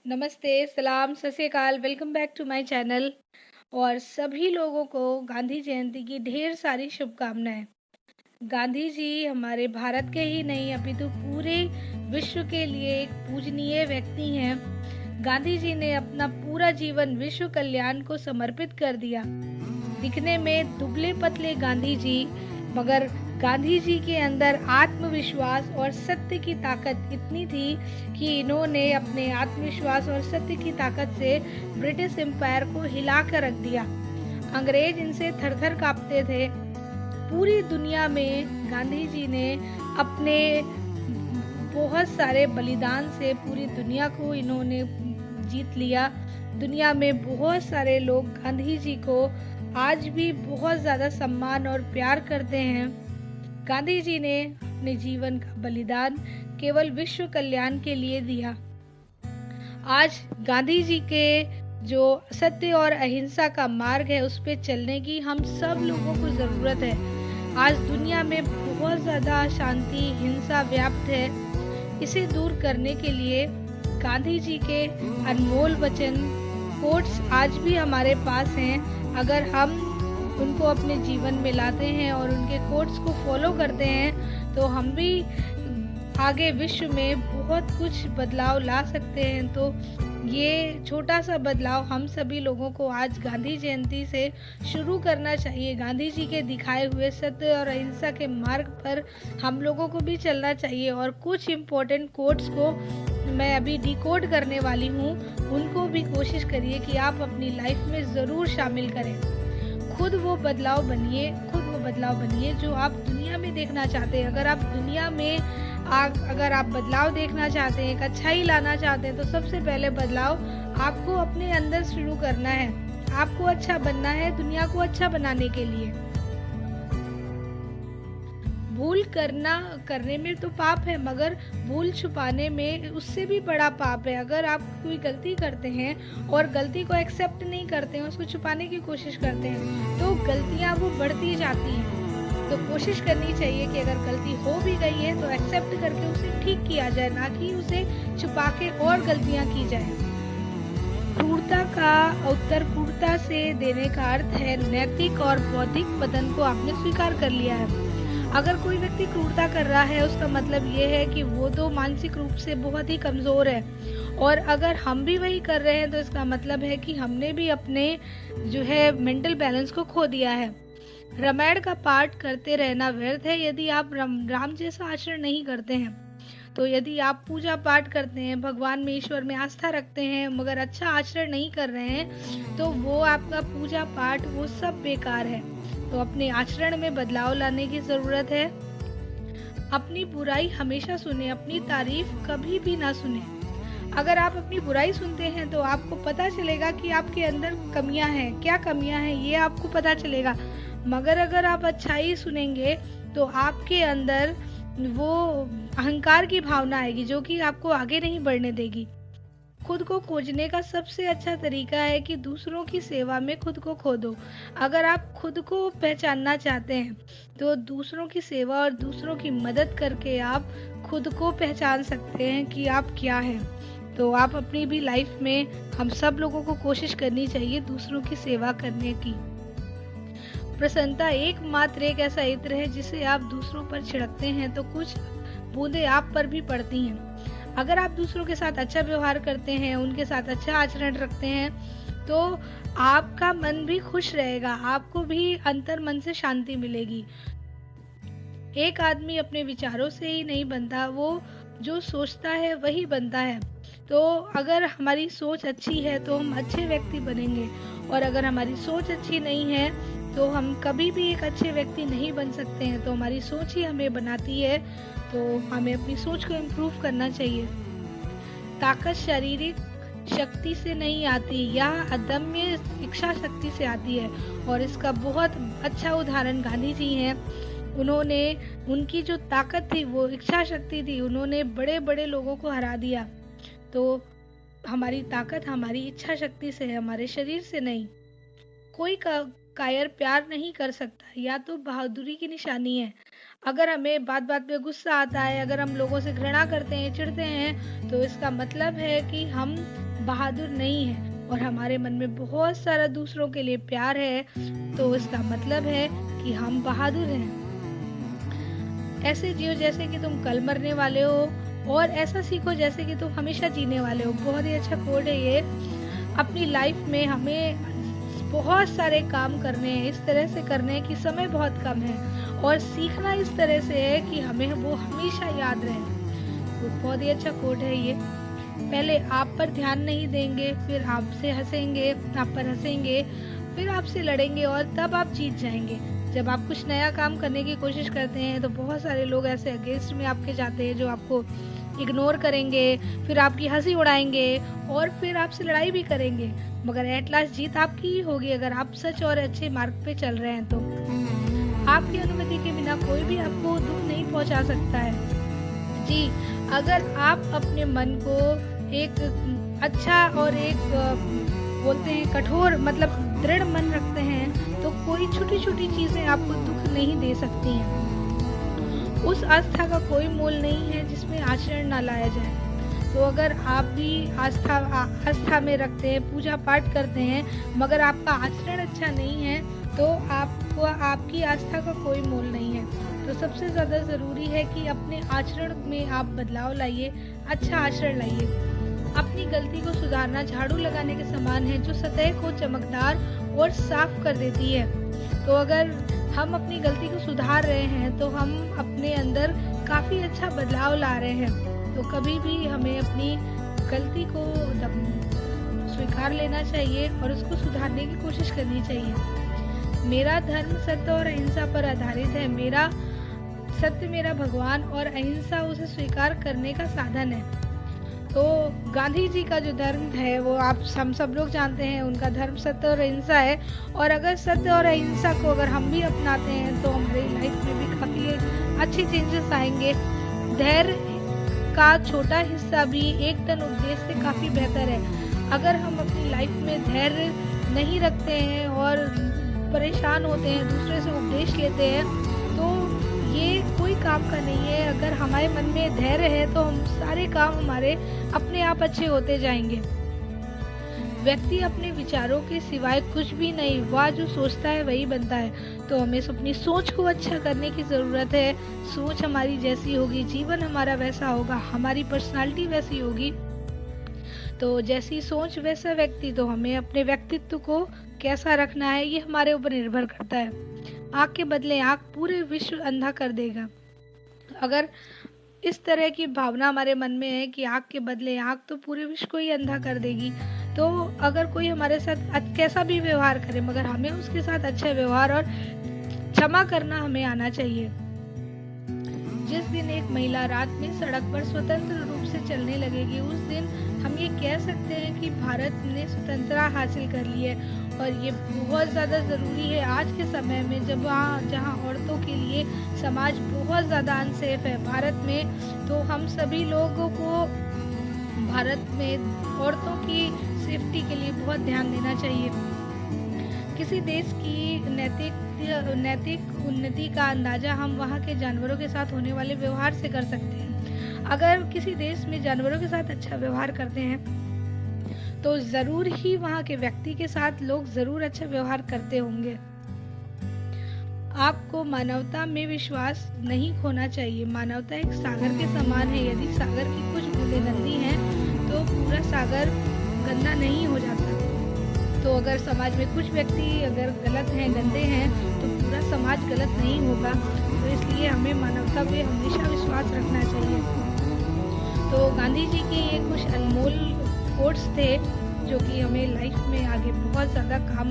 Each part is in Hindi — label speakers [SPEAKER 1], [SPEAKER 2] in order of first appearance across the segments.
[SPEAKER 1] नमस्ते, सलाम, सत श्री अकाल, welcome back to my channel. और सभी लोगों को गांधी जयंती की ढेर सारी शुभकामनाएं। गांधी जी हमारे भारत के ही नहीं अपितु पूरे विश्व के लिए एक पूजनीय व्यक्ति हैं। गांधी जी ने अपना पूरा जीवन विश्व कल्याण को समर्पित कर दिया। दिखने में दुबले पतले गांधी जी, मगर गांधी जी के अंदर आत्मविश्वास और सत्य की ताकत इतनी थी कि इन्होंने अपने आत्मविश्वास और सत्य की ताकत से ब्रिटिश एम्पायर को हिला कर रख दिया। अंग्रेज इनसे थर-थर कांपते थे। पूरी दुनिया में गांधी जी ने अपने बहुत सारे बलिदान से पूरी दुनिया को इन्होंने जीत लिया। दुनिया में बहुत सारे लोग गांधी जी को आज भी बहुत ज़्यादा सम्मान और प्यार करते हैं। गांधी जी ने अपने जीवन का बलिदान केवल विश्व कल्याण के लिए दिया। आज गांधी जी के जो सत्य और अहिंसा का मार्ग है उस पे चलने की हम सब लोगों को ज़रूरत है। आज दुनिया में बहुत ज़्यादा शांति हिंसा व्याप्त है। इसे दूर करने के लिए गांधी जी के अनमोल वचन कोट्स आज भी हमारे पास हैं। अगर हम उनको अपने जीवन में लाते हैं और उनके कोट्स को फॉलो करते हैं तो हम भी आगे विश्व में बहुत कुछ बदलाव ला सकते हैं। तो ये छोटा सा बदलाव हम सभी लोगों को आज गांधी जयंती से शुरू करना चाहिए। गांधी जी के दिखाए हुए सत्य और अहिंसा के मार्ग पर हम लोगों को भी चलना चाहिए। और कुछ इम्पोर्टेंट कोट्स को मैं अभी डिकोड करने वाली हूँ, उनको भी कोशिश करिए कि आप अपनी लाइफ में ज़रूर शामिल करें। खुद वो बदलाव बनिए जो आप दुनिया में देखना चाहते हैं। अगर आप दुनिया में अगर आप बदलाव देखना चाहते हैं, एक अच्छाई लाना चाहते हैं, तो सबसे पहले बदलाव आपको अपने अंदर शुरू करना है। आपको अच्छा बनना है दुनिया को अच्छा बनाने के लिए। भूल करने में तो पाप है, मगर भूल छुपाने में उससे भी बड़ा पाप है। अगर आप कोई गलती करते हैं और गलती को एक्सेप्ट नहीं करते हैं, उसको छुपाने की कोशिश करते हैं, तो गलतियां वो बढ़ती जाती हैं। तो कोशिश करनी चाहिए कि अगर गलती हो भी गई है तो एक्सेप्ट करके उसे ठीक किया जाए, ना कि उसे छुपा के और गलतियां की जाए। क्रूरता का उत्तर क्रूरता से देने का अर्थ है नैतिक और बौद्धिक पतन को आपने स्वीकार कर लिया है। अगर कोई व्यक्ति क्रूरता कर रहा है उसका मतलब ये है कि वो तो मानसिक रूप से बहुत ही कमजोर है। और अगर हम भी वही कर रहे हैं तो इसका मतलब है कि हमने भी अपने जो है मेंटल बैलेंस को खो दिया है। रामायण का पाठ करते रहना व्यर्थ है यदि आप राम जैसा आचरण नहीं करते हैं। तो यदि आप पूजा पाठ करते हैं, भगवान में ईश्वर में आस्था रखते हैं, मगर अच्छा आचरण नहीं कर रहे हैं, तो वो आपका पूजा पाठ वो सब बेकार है। तो अपने आचरण में बदलाव लाने की जरूरत है। अपनी बुराई हमेशा सुने, अपनी तारीफ कभी भी ना सुने। अगर आप अपनी बुराई सुनते हैं तो आपको पता चलेगा कि आपके अंदर कमियां हैं। क्या कमियां हैं ये आपको पता चलेगा। मगर अगर आप अच्छाई सुनेंगे तो आपके अंदर वो अहंकार की भावना आएगी जो कि आपको आगे नहीं बढ़ने देगी। खुद को खोजने का सबसे अच्छा तरीका है कि दूसरों की सेवा में खुद को खो दो। अगर आप खुद को पहचानना चाहते हैं तो दूसरों की सेवा और दूसरों की मदद करके आप खुद को पहचान सकते हैं कि आप क्या हैं। तो आप अपनी भी लाइफ में हम सब लोगों को कोशिश करनी चाहिए दूसरों की सेवा करने की। प्रसन्नता एकमात्र एक ऐसा इत्र है जिसे आप दूसरों पर छिड़कते हैं तो कुछ बूंदे आप पर भी पड़ती हैं। अगर आप दूसरों के साथ अच्छा व्यवहार करते हैं, उनके साथ अच्छा आचरण रखते हैं, तो आपका मन भी खुश रहेगा, आपको भी अंतर मन से शांति मिलेगी। एक आदमी अपने विचारों से ही नहीं बनता, वो जो सोचता है वही बनता है। तो अगर हमारी सोच अच्छी है तो हम अच्छे व्यक्ति बनेंगे, और अगर हमारी सोच अच्छी नहीं है तो हम कभी भी एक अच्छे व्यक्ति नहीं बन सकते हैं। तो हमारी सोच ही हमें बनाती है, तो हमें अपनी सोच को इम्प्रूव करना चाहिए। ताकत शारीरिक शक्ति से नहीं आती, यह अदम्य इच्छा शक्ति से आती है। और इसका बहुत अच्छा उदाहरण गांधी जी हैं। उन्होंने उनकी जो ताकत थी वो इच्छा शक्ति थी, उन्होंने बड़े बड़े लोगों को हरा दिया। तो हमारी ताकत हमारी इच्छा शक्ति से है, हमारे शरीर से नहीं। कोई कायर प्यार नहीं कर सकता, या तो बहादुरी की निशानी है। अगर हमें बात बात पे गुस्सा आता है, अगर हम लोगों से घृणा करते हैं, चिढ़ते हैं, तो इसका मतलब है कि हम बहादुर नहीं है और हमारे मन में बहुत सारा दूसरों के लिए प्यार है, तो इसका मतलब है कि हम बहादुर हैं। ऐसे जियो जैसे कि तुम कल मरने वाले हो, और ऐसा सीखो जैसे कि तुम हमेशा जीने वाले हो। बहुत ही अच्छा कोड है ये। अपनी लाइफ में हमें बहुत सारे काम करने हैं, इस तरह से करने हैं कि समय बहुत कम है, और सीखना इस तरह से है कि हमें वो हमेशा याद रहे। तो बहुत ही अच्छा कोड है ये। पहले आप पर ध्यान नहीं देंगे, फिर आपसे हंसेंगे, आप पर हंसेंगे, फिर आपसे लड़ेंगे और तब आप जीत जाएंगे। जब आप कुछ नया काम करने की कोशिश करते हैं तो बहुत सारे लोग ऐसे अगेंस्ट में आपके जाते हैं जो आपको इग्नोर करेंगे, फिर आपकी हंसी उड़ाएंगे और फिर आपसे लड़ाई भी करेंगे, मगर एट लास्ट जीत आपकी ही होगी अगर आप सच और अच्छे मार्ग पे चल रहे हैं तो। आपकी अनुमति के बिना कोई भी आपको दुख नहीं पहुंचा सकता है। जी, अगर आप अपने मन को एक अच्छा और एक बोलते हैं कठोर मतलब दृढ़ मन रखते हैं तो कोई छोटी छोटी चीजें आपको दुख नहीं दे सकती हैं। उस आस्था का कोई मोल नहीं है जिसमें आचरण ना लाया जाए। तो अगर आप भी आस्था में रखते हैं, पूजा पाठ करते हैं, मगर आपका आचरण अच्छा नहीं है तो आपकी आस्था का कोई मोल नहीं है। तो सबसे ज़्यादा ज़रूरी है कि अपने आचरण में आप बदलाव लाइए, अच्छा आचरण लाइए। अपनी गलती को सुधारना झाड़ू लगाने के समान है जो सतह को चमकदार और साफ कर देती है। तो अगर हम अपनी गलती को सुधार रहे हैं तो हम अपने अंदर काफ़ी अच्छा बदलाव ला रहे हैं। तो कभी भी हमें अपनी गलती को स्वीकार लेना चाहिए और उसको सुधारने की कोशिश करनी चाहिए। मेरा धर्म सत्य और अहिंसा पर आधारित है। मेरा सत्य मेरा भगवान और अहिंसा उसे स्वीकार करने का साधन है। तो गांधी जी का जो धर्म है वो हम सब लोग जानते हैं, उनका धर्म सत्य और अहिंसा है। और अगर सत्य और अहिंसा को अगर हम भी अपनाते हैं तो हमारी लाइफ में भी काफ़ी अच्छे चेंजेस आएंगे। धैर्य का छोटा हिस्सा भी एक टन उपदेश से काफ़ी बेहतर है। अगर हम अपनी लाइफ में धैर्य नहीं रखते हैं और परेशान होते हैं, दूसरे से उपदेश लेते हैं, तो ये कोई काम का नहीं है। अगर हमारे मन में धैर्य है तो हम सारे काम हमारे अपने आप अच्छे होते जाएंगे। व्यक्ति अपने विचारों के सिवाय कुछ भी नहीं, वह जो सोचता है वही बनता है। तो हमें अपनी सोच को अच्छा करने की ज़रूरत है। सोच हमारी जैसी होगी, जीवन हमारा वैसा होगा, हमारी पर्सनालिटी वैसी होगी। तो जैसी सोच वैसा व्यक्ति। तो हमें अपने व्यक्तित्व को कैसा रखना है ये हमारे ऊपर निर्भर करता है। आँख के बदले आँख पूरे विश्व अंधा कर देगा। अगर इस तरह की भावना हमारे मन में है कि आँख के बदले आँख तो पूरे विश्व को ही अंधा कर देगी, तो अगर कोई हमारे साथ कैसा भी व्यवहार करे मगर हमें उसके साथ अच्छा व्यवहार और क्षमा करना हमें आना चाहिए। जिस दिन एक महिला रात में सड़क पर स्वतंत्र रूप से चलने लगेगी, उस दिन हम ये कह सकते हैं कि भारत ने स्वतंत्रता हासिल कर ली है। और ये बहुत ज़्यादा ज़रूरी है आज के समय में, जब जहाँ औरतों के लिए समाज बहुत ज़्यादा अनसेफ है भारत में। तो हम सभी लोगों को भारत में औरतों की सेफ्टी के लिए बहुत ध्यान देना चाहिए। किसी देश की नैतिक उन्नति का अंदाजा हम वहाँ के जानवरों के साथ होने वाले व्यवहार से कर सकते हैं। अगर किसी देश में जानवरों के साथ अच्छा व्यवहार करते हैं तो ज़रूर ही वहाँ के व्यक्ति के साथ लोग ज़रूर अच्छा व्यवहार करते होंगे। आपको मानवता में विश्वास नहीं खोना चाहिए। मानवता एक सागर के समान है। यदि सागर की कुछ बूंदें गंदी हैं तो पूरा सागर गंदा नहीं हो जाता। तो अगर समाज में कुछ व्यक्ति अगर गलत हैं, गंदे हैं, तो पूरा समाज गलत नहीं होगा। तो इसलिए हमें मानवता पे हमेशा विश्वास रखना चाहिए। तो गांधी जी के ये कुछ अनमोल कोट्स थे जो कि हमें लाइफ में आगे बहुत ज़्यादा काम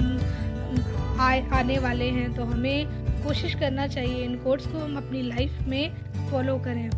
[SPEAKER 1] आने वाले हैं। तो हमें कोशिश करना चाहिए इन कोट्स को हम अपनी लाइफ में फॉलो करें।